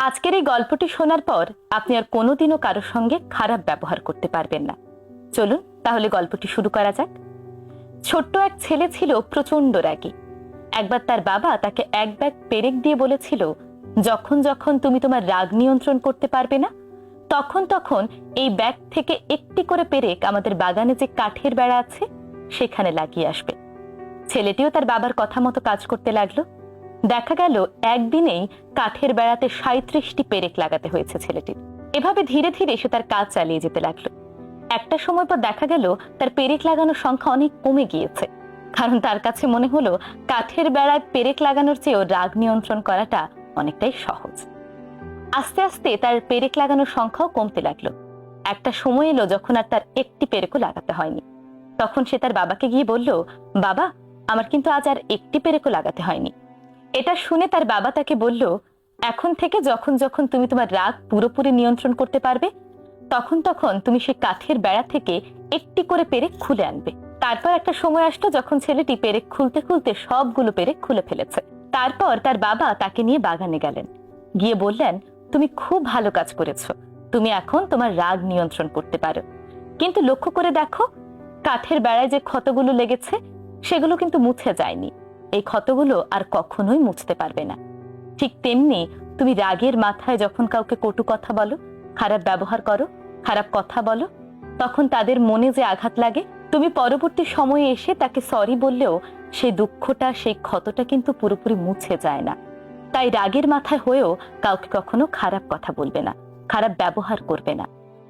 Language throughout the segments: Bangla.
আজকের এই গল্পটি শোনার পর আপনি আর কোনোদিনও কারোর সঙ্গে খারাপ ব্যবহার করতে পারবেন না। চলুন তাহলে গল্পটি শুরু করা যাক। ছোট্ট এক ছেলে ছিল প্রচন্ড রাগী। একবার তার বাবা তাকে এক ব্যাগ পেরেক দিয়ে বলেছিল, যখন যখন তুমি তোমার রাগ নিয়ন্ত্রণ করতে পারবে না, তখন তখন এই ব্যাগ থেকে একটি করে পেরেক আমাদের বাগানে যে কাঠের বেড়া আছে সেখানে লাগিয়ে আসবে। ছেলেটিও তার বাবার কথা মতো কাজ করতে লাগলো। দেখা গেল একদিনেই কাঠের বেড়াতে 37টি পেরেক লাগাতে হয়েছে ছেলেটির। এভাবে ধীরে ধীরে সে তার কাজ চালিয়ে যেতে লাগলো। একটা সময় পর দেখা গেল তার পেরেক লাগানোর সংখ্যা অনেক কমে গিয়েছে, কারণ তার কাছে মনে হলো কাঠের বেড়ায় পেরেক লাগানোর চেয়েও রাগ নিয়ন্ত্রণ করাটা অনেকটাই সহজ। আস্তে আস্তে তার পেরেক লাগানোর সংখ্যাও কমতে লাগলো। একটা সময় এলো যখন আর তার একটি পেরেকও লাগাতে হয়নি। তখন সে তার বাবাকে গিয়ে বলল, বাবা, আমার কিন্তু আজ আর একটি পেরেকও লাগাতে হয়নি। এটা শুনে তার বাবা তাকে বলল, এখন থেকে যখন যখন তুমি তোমার রাগ পুরোপুরি নিয়ন্ত্রণ করতে পারবে, তখন তখন তুমি সেই কাঠের বেড়া থেকে একটি করে পেরেক খুলে আনবে। তারপর একটা সময় আসলো যখন ছেলেটি পেরেক খুলতে খুলতে সবগুলো পেরেক খুলে ফেলেছে। তারপর তার বাবা তাকে নিয়ে বাগানে গেলেন, গিয়ে বললেন, তুমি খুব ভালো কাজ করেছো, তুমি এখন তোমার রাগ নিয়ন্ত্রণ করতে পারো। কিন্তু লক্ষ্য করে দেখো, কাঠের বেড়ায় যে ক্ষতগুলো লেগেছে সেগুলো কিন্তু মুছে যায়নি। এই ক্ষতগুলো আর কখনোই মুছতে পারবে না। ঠিক তেমনি তুমি রাগের মাথায় যখন কাউকে কটু কথা বলো, খারাপ ব্যবহার করো, খারাপ কথা বলো, তখন তাদের মনে যে আঘাত লাগে, তুমি পরবর্তী সময়ে এসে তাকে সরি বললেও সেই দুঃখটা, সেই ক্ষতটা কিন্তু পুরোপুরি মুছে যায় না। তাই রাগের মাথায় হয়েও কাউকে কখনো খারাপ কথা বলবে না, খারাপ ব্যবহার করবে না।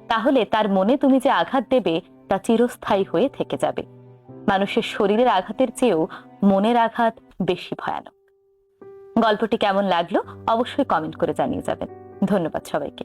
তাহলে তার মনে তুমি যে আঘাত দেবে তা চিরস্থায়ী হয়ে থেকে যাবে। মানুষের শরীরের আঘাতের চেয়েও মনের আঘাত বেশি ভয়ানক। গল্পটি কেমন লাগলো অবশ্যই কমেন্ট করে জানিয়ে যাবেন। ধন্যবাদ সবাইকে।